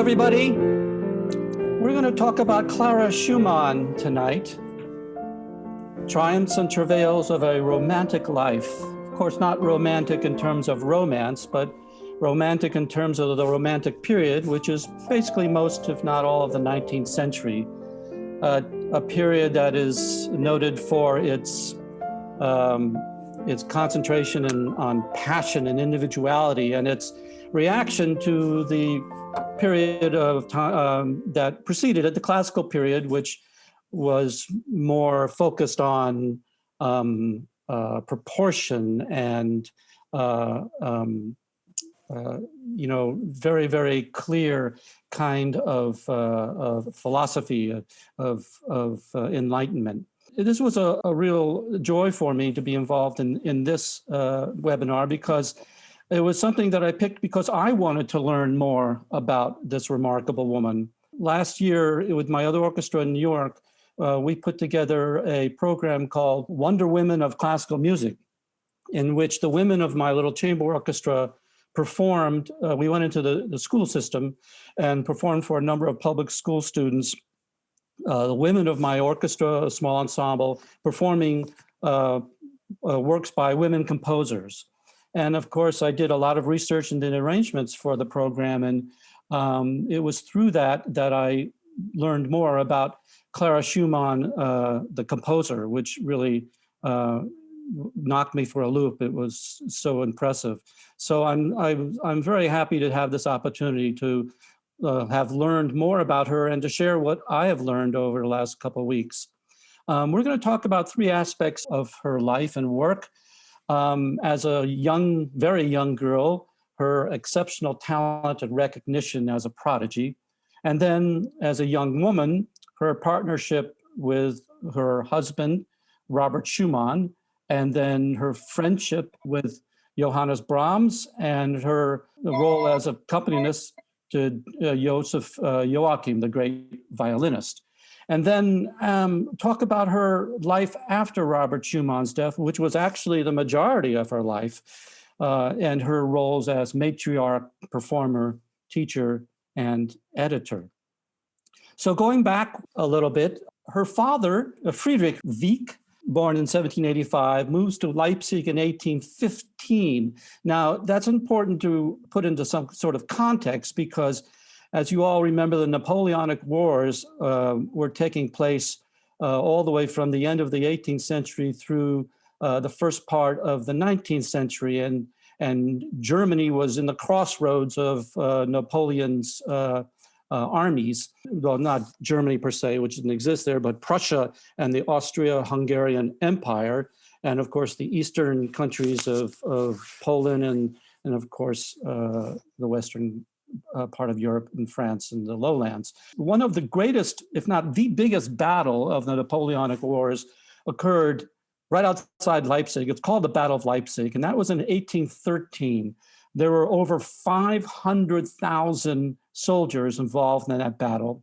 everybody. We're going to talk about Clara Schumann tonight. Triumphs and travails of a romantic life. Of course, not romantic in terms of romance, but romantic in terms of the Romantic period, which is basically most, if not all, of the 19th century. A period that is noted for its concentration on passion and individuality, and its reaction to the period of time that preceded it, the classical period, which was more focused on proportion and very, very clear kind of philosophy of enlightenment. This was a real joy for me to be involved in this webinar, because it was something that I picked because I wanted to learn more about this remarkable woman. Last year, with my other orchestra in New York, we put together a program called Wonder Women of Classical Music, in which the women of my little chamber orchestra performed. We went into the school system and performed for a number of public school students. The women of my orchestra, a small ensemble, performing works by women composers. And of course, I did a lot of research and did arrangements for the program. And it was through that I learned more about Clara Schumann, the composer, which really knocked me for a loop. It was so impressive. So I'm very happy to have this opportunity to have learned more about her and to share what I have learned over the last couple of weeks. We're going to talk about three aspects of her life and work. As a very young girl, her exceptional talent and recognition as a prodigy. And then as a young woman, her partnership with her husband, Robert Schumann, and then her friendship with Johannes Brahms, and her role as accompanist to Joseph Joachim, the great violinist. And then talk about her life after Robert Schumann's death, which was actually the majority of her life, and her roles as matriarch, performer, teacher, and editor. So going back a little bit, her father, Friedrich Wieck, born in 1785, moves to Leipzig in 1815. Now, that's important to put into some sort of context, because as you all remember, the Napoleonic Wars were taking place all the way from the end of the 18th century through the first part of the 19th century. And Germany was in the crossroads of Napoleon's armies. Well, not Germany per se, which didn't exist there, but Prussia and the Austria-Hungarian Empire. And of course, the eastern countries of Poland and of course, the western part of Europe and France and the lowlands. One of the greatest, if not the biggest battle of the Napoleonic Wars occurred right outside Leipzig. It's called the Battle of Leipzig, and that was in 1813. There were over 500,000 soldiers involved in that battle.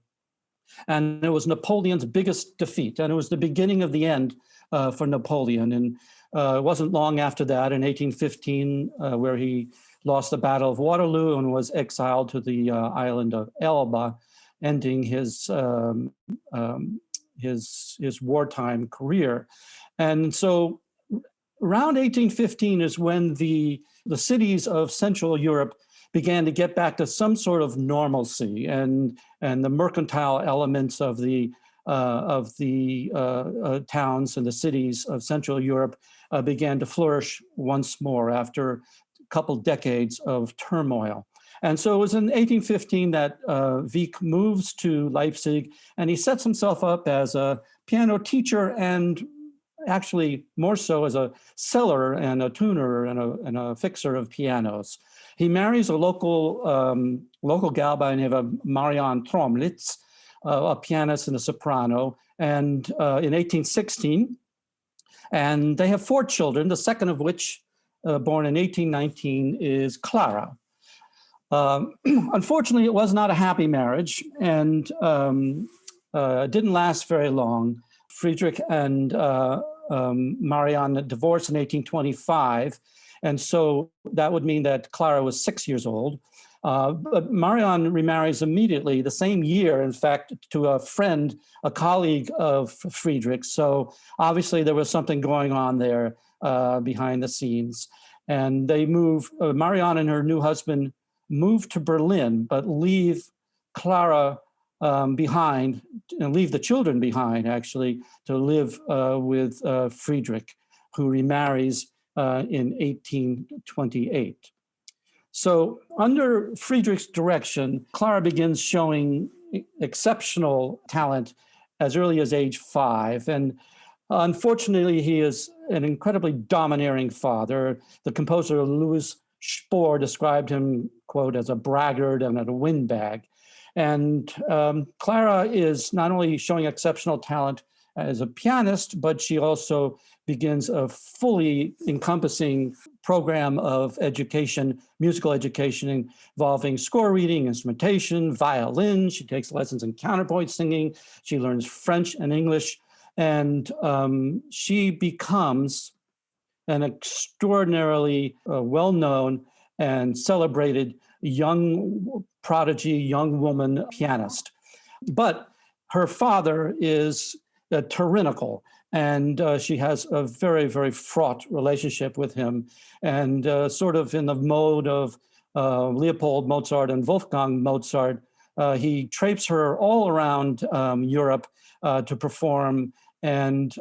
And it was Napoleon's biggest defeat, and it was the beginning of the end for Napoleon. And it wasn't long after that, in 1815, where he lost the Battle of Waterloo and was exiled to the island of Elba, ending his wartime career. And so around 1815 is when the cities of Central Europe began to get back to some sort of normalcy, and the mercantile elements of the towns and the cities of Central Europe began to flourish once more after couple decades of turmoil. And so it was in 1815 that Wieck moves to Leipzig, and he sets himself up as a piano teacher, and actually more so as a seller and a tuner and a fixer of pianos. He marries a local gal by the name of Marianne Tromlitz, a pianist and a soprano, and in 1816, and they have 4 children, the second of which born in 1819, is Clara. Unfortunately, it was not a happy marriage, and it didn't last very long. Friedrich and Marianne divorced in 1825, and so that would mean that Clara was 6 years old. But Marion remarries immediately, the same year, in fact, to a friend, a colleague of Friedrich. So obviously there was something going on there behind the scenes. And they move, Marion and her new husband move to Berlin, but leave Clara behind, and leave the children behind, actually, to live with Friedrich, who remarries in 1828. So under Friedrich's direction, Clara begins showing exceptional talent as early as age 5. And unfortunately, he is an incredibly domineering father. The composer Louis Spohr described him, quote, as a braggart and a windbag. And Clara is not only showing exceptional talent as a pianist, but she also begins a fully encompassing program of education, musical education, involving score reading, instrumentation, violin. She takes lessons in counterpoint singing. She learns French and English. And she becomes an extraordinarily well-known and celebrated young prodigy, young woman pianist. But her father is tyrannical, and she has a very, very fraught relationship with him, and sort of in the mode of Leopold Mozart and Wolfgang Mozart. He traipses her all around Europe to perform, and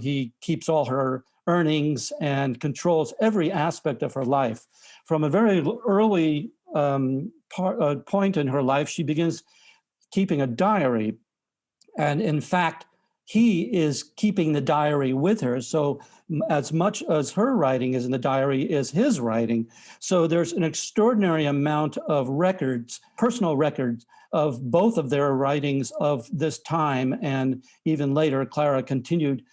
he keeps all her earnings and controls every aspect of her life. From a very early point in her life, she begins keeping a diary. And in fact, he is keeping the diary with her. So as much as her writing is in the diary is his writing. So there's an extraordinary amount of records, personal records, of both of their writings of this time. And even later, Clara continued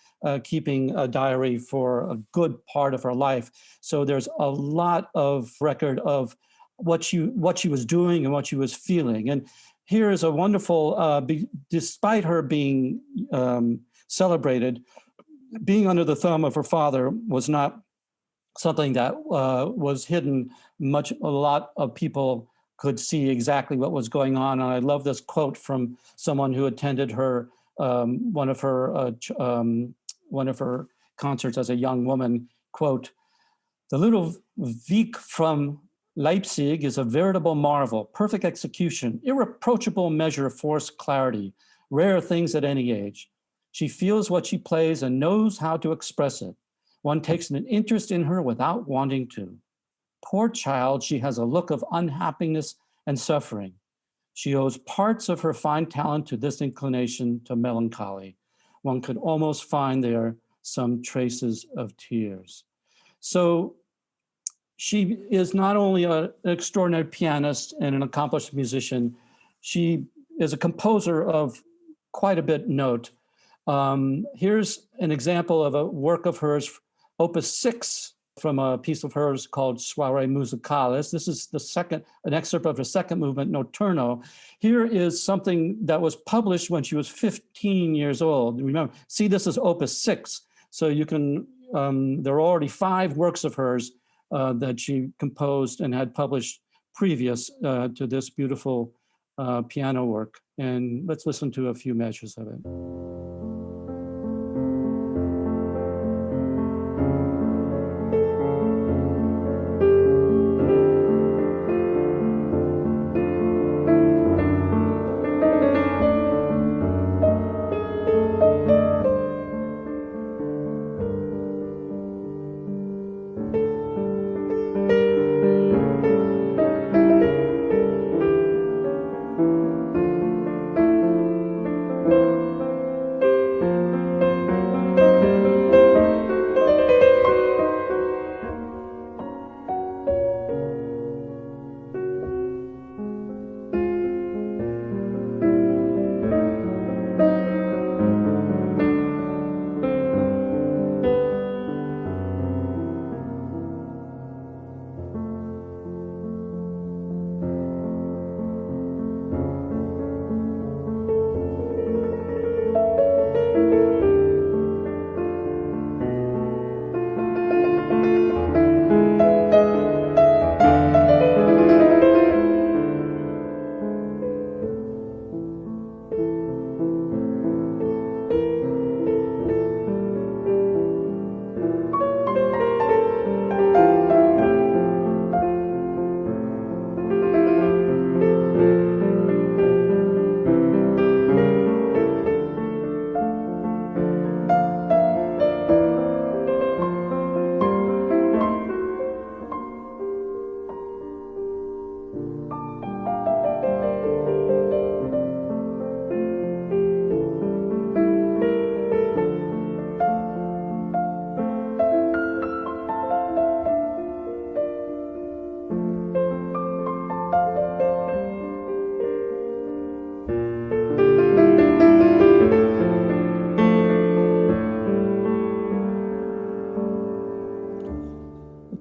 keeping a diary for a good part of her life. So there's a lot of record of what she was doing and what she was feeling. And here is a wonderful, despite her being celebrated, being under the thumb of her father was not something that was hidden much. A lot of people could see exactly what was going on. And I love this quote from someone who attended her, one of her concerts as a young woman, quote, "The little Wieck from Leipzig is a veritable marvel, perfect execution, irreproachable measure of force, clarity, rare things at any age. She feels what she plays and knows how to express it. One takes an interest in her without wanting to. Poor child, she has a look of unhappiness and suffering. She owes parts of her fine talent to this inclination to melancholy. One could almost find there some traces of tears." So she is not only an extraordinary pianist and an accomplished musician, she is a composer of quite a bit note. Here's an example of a work of hers, Opus 6, from a piece of hers called Soirée Musicales. This is an excerpt of her second movement, Notturno. Here is something that was published when she was 15 years old. Remember, see, this is Opus 6. So you can, there are already 5 works of hers that she composed and had published previous to this beautiful piano work. And let's listen to a few measures of it.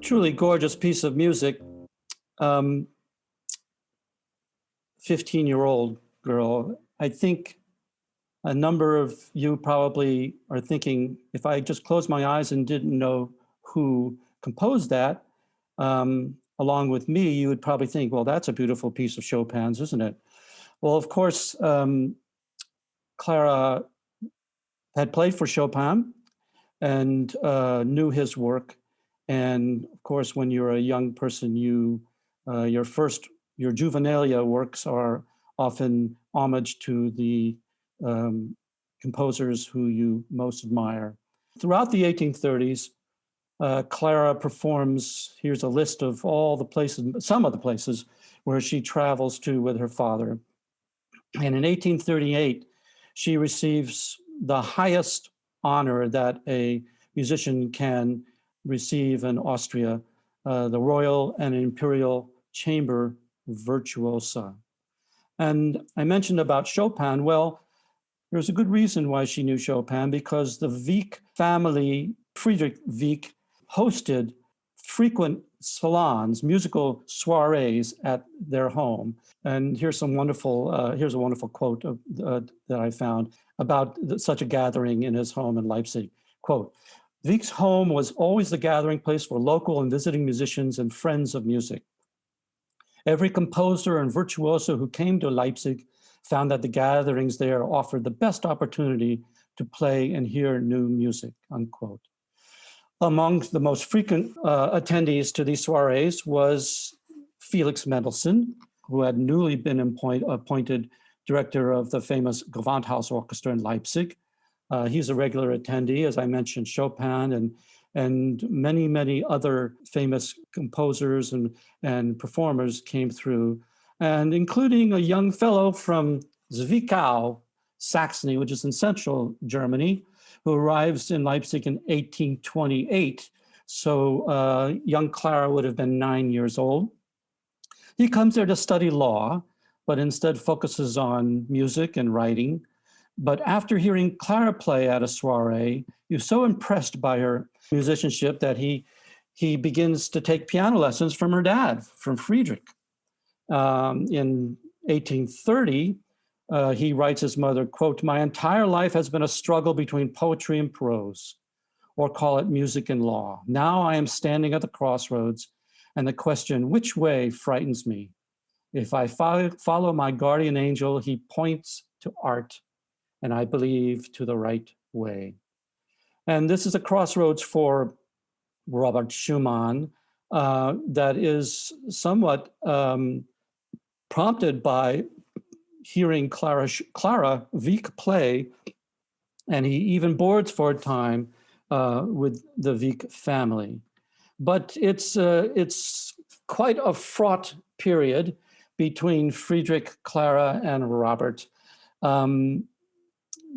truly gorgeous piece of music. 15-year-old girl. I think a number of you probably are thinking, if I just closed my eyes and didn't know who composed that, along with me, you would probably think, well, that's a beautiful piece of Chopin's, isn't it? Well, of course, Clara had played for Chopin and knew his work. And of course, when you're a young person, your juvenilia works are often homage to the composers who you most admire. Throughout the 1830s, Clara performs, here's a list of all the places, some of the places where she travels to with her father. And in 1838, she receives the highest honor that a musician can receive in Austria, the Royal and Imperial Chamber Virtuoso. And I mentioned about Chopin. Well, there's a good reason why she knew Chopin, because the Wieck family, Friedrich Wieck, hosted frequent salons, musical soirees at their home. And here's a wonderful quote that I found about such a gathering in his home in Leipzig. Quote, Wieck's home was always the gathering place for local and visiting musicians and friends of music. Every composer and virtuoso who came to Leipzig found that the gatherings there offered the best opportunity to play and hear new music, unquote. Among the most frequent attendees to these soirees was Felix Mendelssohn, who had newly been appointed director of the famous Gewandhaus Orchestra in Leipzig. He's a regular attendee, as I mentioned, Chopin and many, many other famous composers and performers came through, and including a young fellow from Zwickau, Saxony, which is in central Germany, who arrives in Leipzig in 1828. So young Clara would have been 9 years old. He comes there to study law, but instead focuses on music and writing. But after hearing Clara play at a soiree, he was so impressed by her musicianship that he begins to take piano lessons from her dad, from Friedrich. In 1830, he writes his mother, quote, my entire life has been a struggle between poetry and prose, or call it music and law. Now I am standing at the crossroads, and the question, which way, frightens me. If I follow my guardian angel, he points to art, and I believe to the right way. And this is a crossroads for Robert Schumann that is somewhat prompted by hearing Clara Wieck play, and he even boards for a time with the Wieck family. But it's quite a fraught period between Friedrich, Clara, and Robert.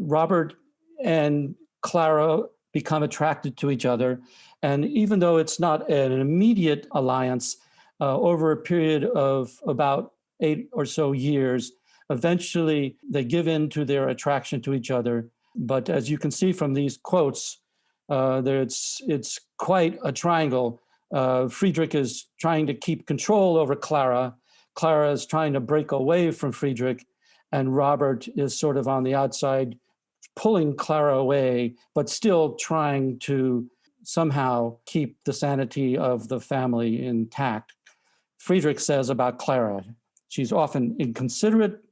Robert and Clara become attracted to each other. And even though it's not an immediate alliance, over a period of about 8 or so years, eventually they give in to their attraction to each other. But as you can see from these quotes, it's quite a triangle. Friedrich is trying to keep control over Clara. Clara is trying to break away from Friedrich, and Robert is sort of on the outside, pulling Clara away, but still trying to somehow keep the sanity of the family intact. Friedrich says about Clara, she's often inconsiderate,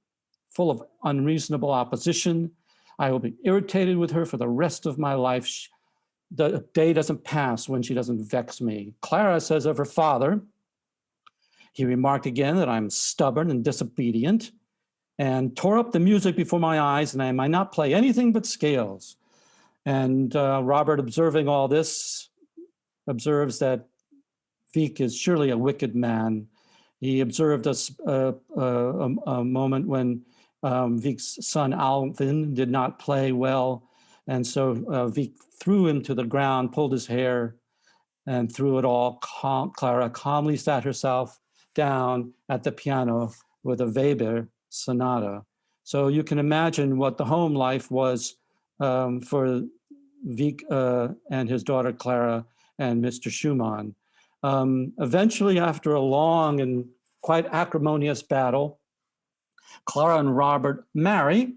full of unreasonable opposition. I will be irritated with her for the rest of my life. The day doesn't pass when she doesn't vex me. Clara says of her father, he remarked again that I'm stubborn and disobedient and tore up the music before my eyes, and I might not play anything but scales. And Robert, observing all this, observes that Wieck is surely a wicked man. He observed a moment when Wieck's son Alvin did not play well, and so Wieck threw him to the ground, pulled his hair, and through it all, Clara calmly sat herself down at the piano with a Weber sonata. So you can imagine what the home life was for Wieck and his daughter Clara and Mr. Schumann. Eventually, after a long and quite acrimonious battle, Clara and Robert marry.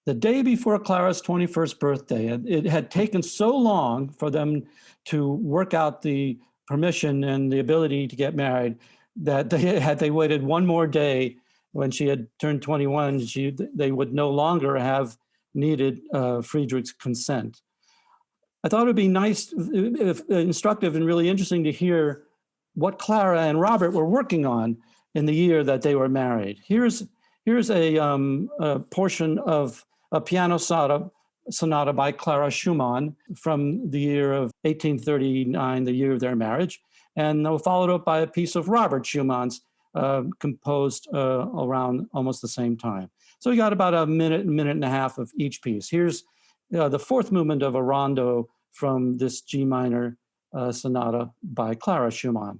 The day before Clara's 21st birthday, it had taken so long for them to work out the permission and the ability to get married that had they waited one more day when she had turned 21, they would no longer have needed Friedrich's consent. I thought it would be nice, instructive, and really interesting to hear what Clara and Robert were working on in the year that they were married. Here's a portion of a piano sonata by Clara Schumann from the year of 1839, the year of their marriage, and followed up by a piece of Robert Schumann's composed around almost the same time. So we got about a minute and a half of each piece. Here's the fourth movement of a rondo from this G minor sonata by Clara Schumann.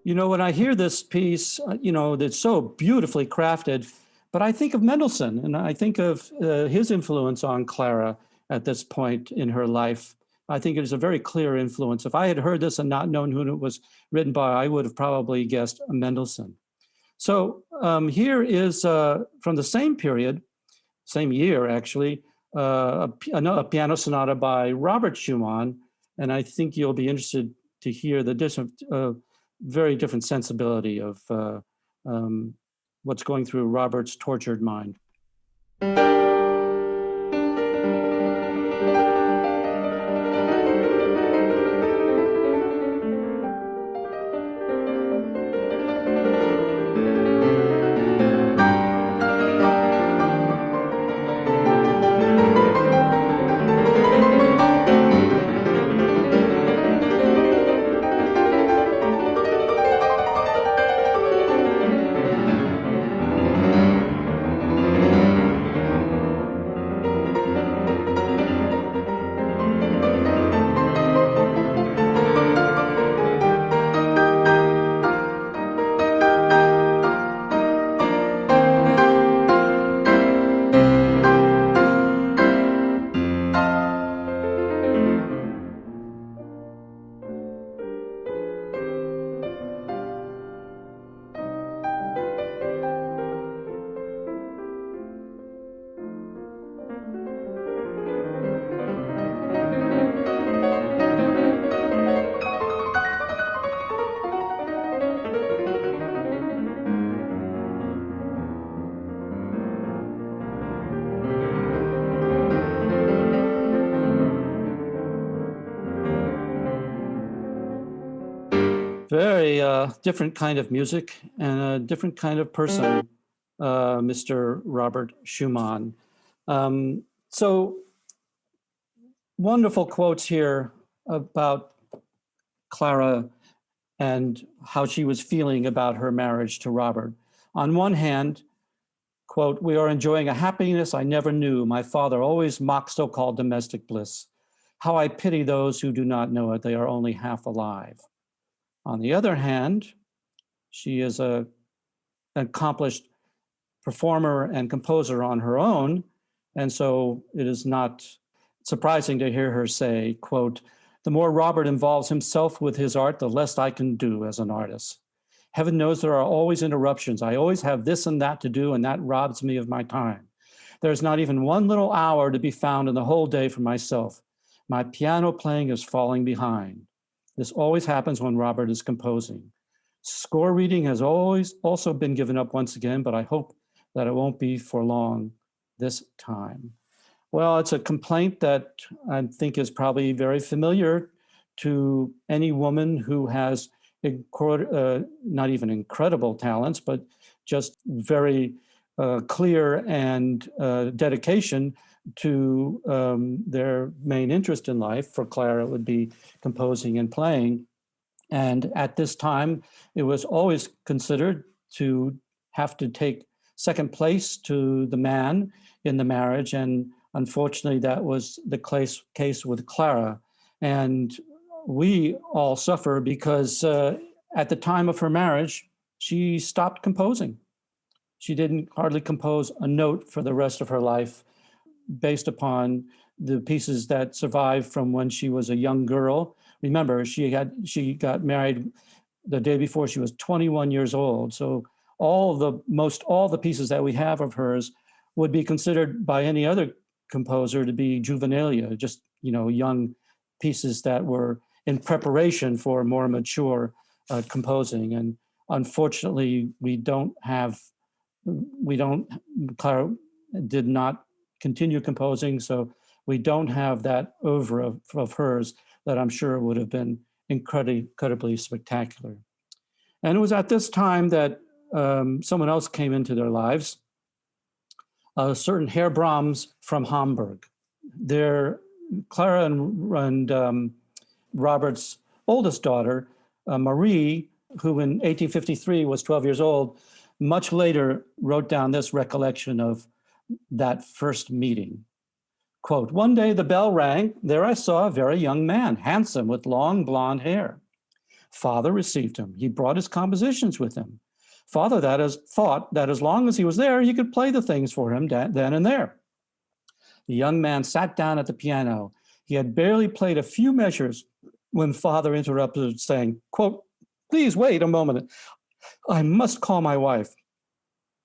You know, when I hear this piece, that's so beautifully crafted, but I think of Mendelssohn, and I think of his influence on Clara at this point in her life. I think it is a very clear influence. If I had heard this and not known who it was written by, I would have probably guessed Mendelssohn. So here is from the same period, same year actually, a piano sonata by Robert Schumann, and I think you'll be interested to hear the very different sensibility of what's going through Robert's tortured mind. Very different kind of music and a different kind of person, Mr. Robert Schumann. So wonderful quotes here about Clara and how she was feeling about her marriage to Robert. On one hand, quote, "We are enjoying a happiness I never knew. My father always mocked so-called domestic bliss. How I pity those who do not know it. They are only half alive." On the other hand, she is an accomplished performer and composer on her own, and so it is not surprising to hear her say, quote, "The more Robert involves himself with his art, the less I can do as an artist. Heaven knows there are always interruptions. I always have this and that to do, and that robs me of my time. There's not even one little hour to be found in the whole day for myself. My piano playing is falling behind. This always happens when Robert is composing. Score reading has always also been given up once again, but I hope that it won't be for long this time. Well, it's a complaint that I think is probably very familiar to any woman who has not even incredible talents, but just very clear and dedication to their main interest in life. For Clara, it would be composing and playing. And at this time, it was always considered to have to take second place to the man in the marriage. And unfortunately, that was the case with Clara. And we all suffer because at the time of her marriage, she stopped composing. She didn't hardly compose a note for the rest of her life, based upon the pieces that survived from when she was a young girl. Remember, she got married the day before she was 21 years old. So all the pieces that we have of hers would be considered by any other composer to be juvenilia, just young pieces that were in preparation for more mature composing. And unfortunately, Clara did not continue composing, so we don't have that oeuvre of hers that I'm sure would have been incredibly spectacular. And it was at this time that someone else came into their lives, a certain Herr Brahms from Hamburg. Clara and Robert's oldest daughter, Marie, who in 1853 was 12 years old, much later wrote down this recollection of that first meeting. Quote, "One day the bell rang. There I saw a very young man, handsome, with long blonde hair. Father received him. He brought his compositions with him. Father thought that as long as he was there, he could play the things for him then and there. The young man sat down at the piano. He had barely played a few measures when Father interrupted, saying, quote, 'Please wait a moment. I must call my wife.'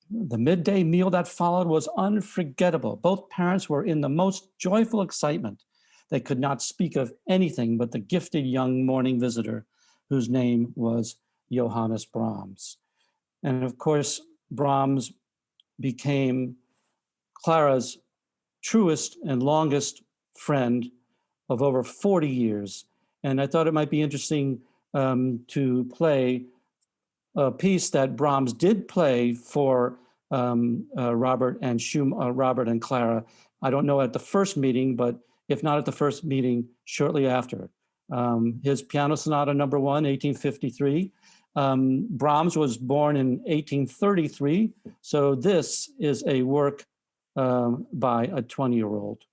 The midday meal that followed was unforgettable. Both parents were in the most joyful excitement. They could not speak of anything but the gifted young morning visitor, whose name was Johannes Brahms." And of course, Brahms became Clara's truest and longest friend of over 40 years. And I thought it might be interesting to play a piece that Brahms did play for Robert and Clara. I don't know at the first meeting, but if not at the first meeting, shortly after. His Piano Sonata number 1, 1853. Brahms was born in 1833, so this is a work by a 20-year-old.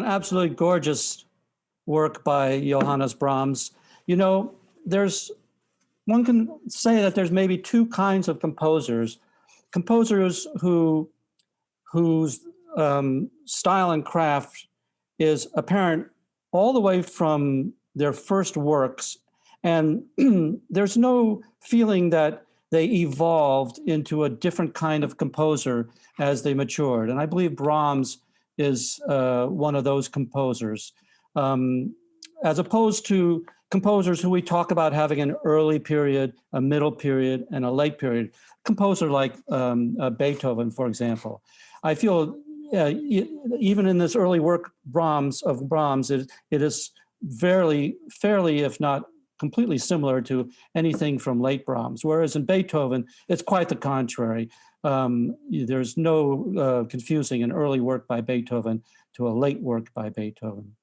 absolutely gorgeous work by Johannes Brahms. You know, one can say that there's maybe two kinds of composers. Composers whose style and craft is apparent all the way from their first works, and there's no feeling that they evolved into a different kind of composer as they matured. And I believe Brahms is one of those composers, as opposed to composers who we talk about having an early period, a middle period, and a late period. Composer like Beethoven, for example. I feel even in this early work of Brahms, it is fairly, if not completely similar to anything from late Brahms. Whereas in Beethoven, it's quite the contrary. There's no confusing an early work by Beethoven to a late work by Beethoven.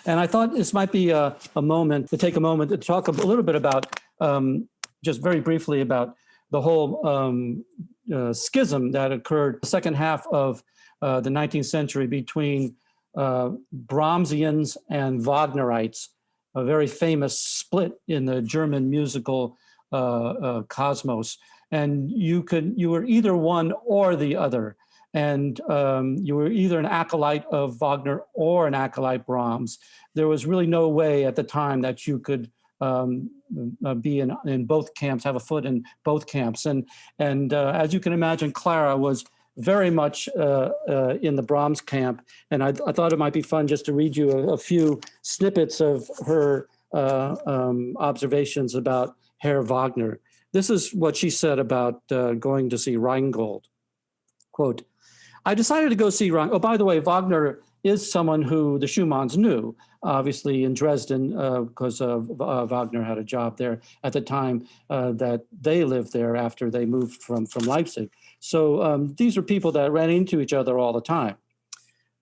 And I thought this might be a moment to take a moment to talk a little bit about, just very briefly, about the whole schism that occurred the second half of the 19th century between Brahmsians and Wagnerites, a very famous split in the German musical cosmos. And you were either one or the other. And you were either an acolyte of Wagner or an acolyte Brahms. There was really no way at the time that you could be in both camps, have a foot in both camps. And as you can imagine, Clara was very much in the Brahms camp. And I thought it might be fun just to read you a few snippets of her observations about Herr Wagner. This is what she said about going to see Rheingold. Quote, I decided to go see Rheingold. Oh, by the way, Wagner is someone who the Schumanns knew, obviously in Dresden, because Wagner had a job there at the time that they lived there after they moved from Leipzig. So these are people that ran into each other all the time.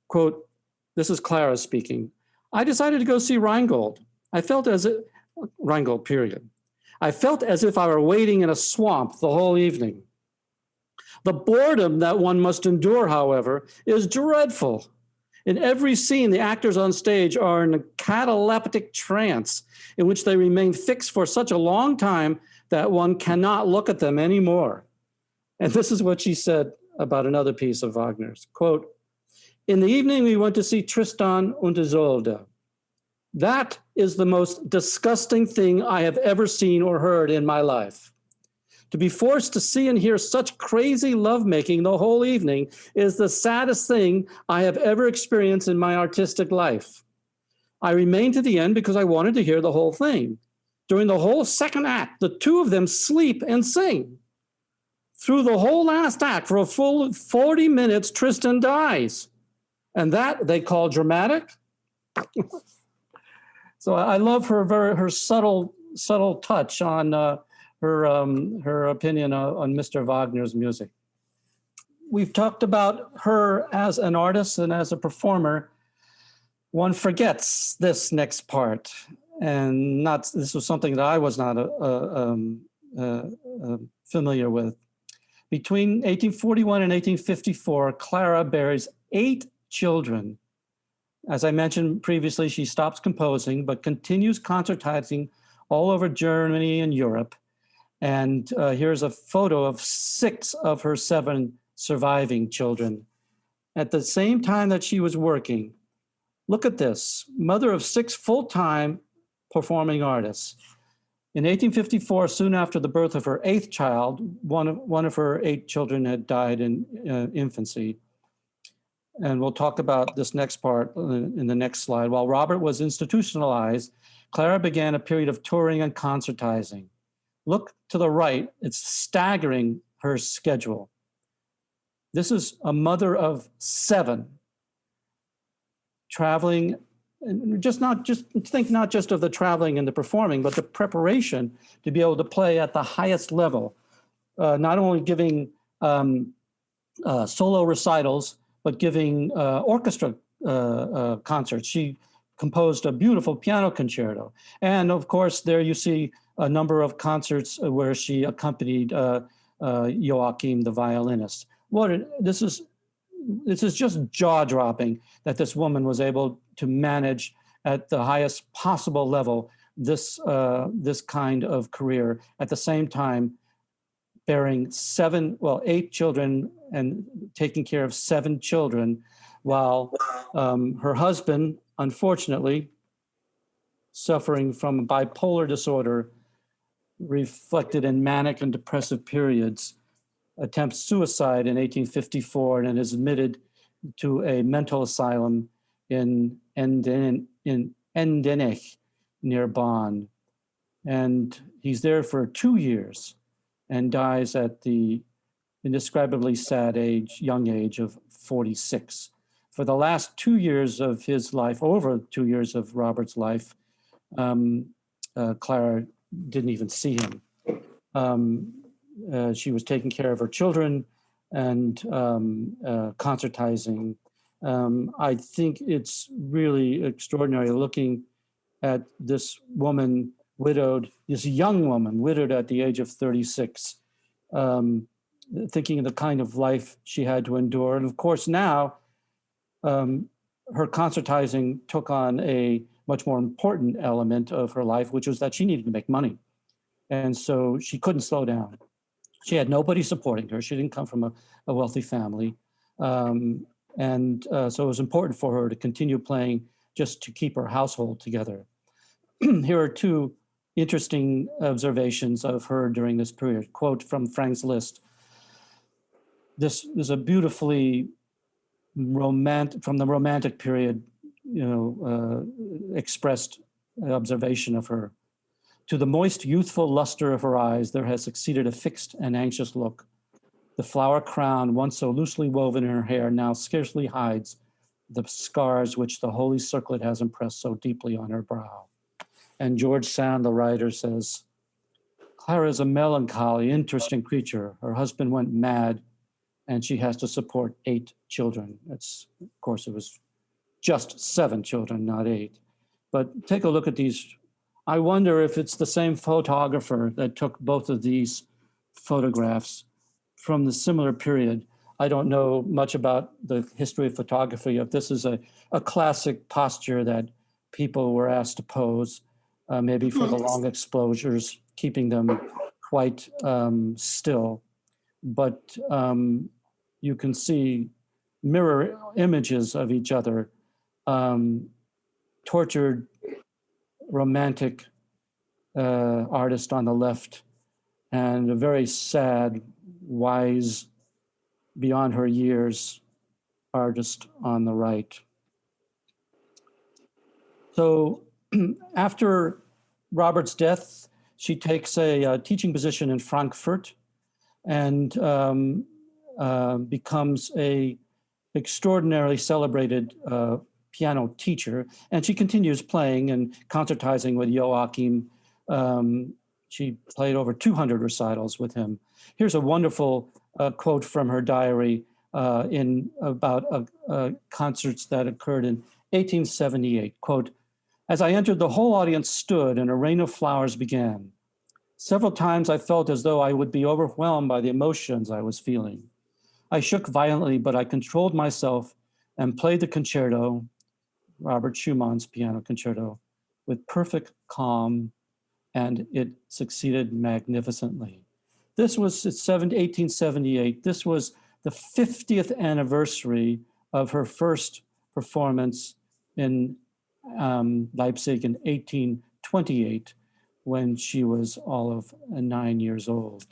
Quote, this is Clara speaking. I decided to go see Rheingold. Rheingold, period. I felt as if I were wading in a swamp the whole evening. The boredom that one must endure, however, is dreadful. In every scene, the actors on stage are in a cataleptic trance in which they remain fixed for such a long time that one cannot look at them anymore. And this is what she said about another piece of Wagner's. Quote, in the evening, we went to see Tristan und Isolde. That is the most disgusting thing I have ever seen or heard in my life. To be forced to see and hear such crazy lovemaking the whole evening is the saddest thing I have ever experienced in my artistic life. I remained to the end because I wanted to hear the whole thing. During the whole second act, the two of them sleep and sing. Through the whole last act, for a full 40 minutes, Tristan dies. And that they call dramatic. So I love her subtle touch on her opinion on Mr. Wagner's music. We've talked about her as an artist and as a performer. One forgets this next part, and this was something that I was not familiar with. Between 1841 and 1854, Clara bears 8 children. As I mentioned previously, she stops composing, but continues concertizing all over Germany and Europe. And here's a photo of 6 of her 7 surviving children. At the same time that she was working, look at this, mother of 6 full-time performing artists. In 1854, soon after the birth of her 8th child, one of her 8 children had died in infancy. And we'll talk about this next part in the next slide. While Robert was institutionalized, Clara began a period of touring and concertizing. Look to the right, it's staggering, her schedule. This is a mother of 7, traveling, and not just of the traveling and the performing, but the preparation to be able to play at the highest level, not only giving solo recitals, but giving orchestra concerts. She composed a beautiful piano concerto. And of course, there you see a number of concerts where she accompanied Joachim, the violinist. This is this is just jaw-dropping that this woman was able to manage at the highest possible level this kind of career, at the same time bearing 8 children and taking care of 7 children, while her husband, unfortunately, suffering from bipolar disorder reflected in manic and depressive periods, attempts suicide in 1854 and is admitted to a mental asylum in Endenich near Bonn. And he's there for 2 years and dies at the indescribably sad young age of 46. For the last 2 years of his life, over 2 years of Robert's life, Clara didn't even see him. She was taking care of her children and concertizing. I think it's really extraordinary looking at this woman widowed, this young woman widowed at the age of 36, thinking of the kind of life she had to endure. And of course now, her concertizing took on a much more important element of her life, which was that she needed to make money. And so she couldn't slow down. She had nobody supporting her. She didn't come from a wealthy family. So it was important for her to continue playing just to keep her household together. Here are 2 interesting observations of her during this period. Quote from Frank's Liszt. This is a beautifully from the Romantic period, expressed observation of her. To the moist, youthful luster of her eyes, there has succeeded a fixed and anxious look. The flower crown, once so loosely woven in her hair, now scarcely hides the scars which the holy circlet has impressed so deeply on her brow. And George Sand, the writer, says, Clara is a melancholy, interesting creature. Her husband went mad, and she has to support 8 children. Of course, it was just 7 children, not 8. But take a look at these. I wonder if it's the same photographer that took both of these photographs from the similar period. I don't know much about the history of photography. If this is a classic posture that people were asked to pose, maybe for the long exposures, keeping them quite still. But you can see mirror images of each other, tortured romantic artist on the left, and a very sad, wise, beyond her years artist on the right. So after Robert's death, she takes a teaching position in Frankfurt and becomes a extraordinarily celebrated piano teacher. And she continues playing and concertizing with Joachim. She played over 200 recitals with him. Here's a wonderful quote from her diary about concerts that occurred in 1878. Quote, as I entered, the whole audience stood and a rain of flowers began. Several times I felt as though I would be overwhelmed by the emotions I was feeling. I shook violently, but I controlled myself and played the concerto, Robert Schumann's piano concerto, with perfect calm, and it succeeded magnificently. This was 1878. This was the 50th anniversary of her first performance in Leipzig in 1828, when she was all of 9 years old.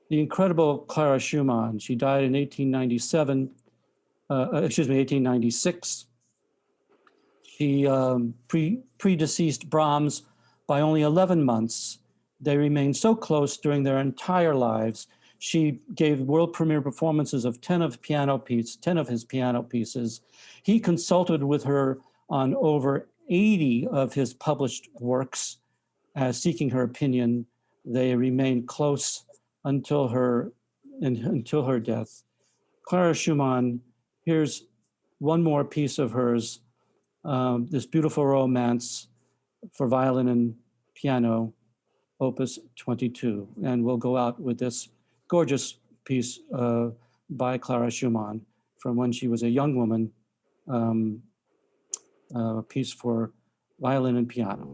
The incredible Clara Schumann, she died in 1896. She predeceased Brahms by only 11 months. They remained so close during their entire lives. She gave world premiere performances of 10 of his piano pieces. He consulted with her on over 80 of his published works, seeking her opinion. They remained close until her death. Clara Schumann, here's one more piece of hers, this beautiful romance for violin and piano, Opus 22. And we'll go out with this gorgeous piece by Clara Schumann from when she was a young woman, a piece for violin and piano.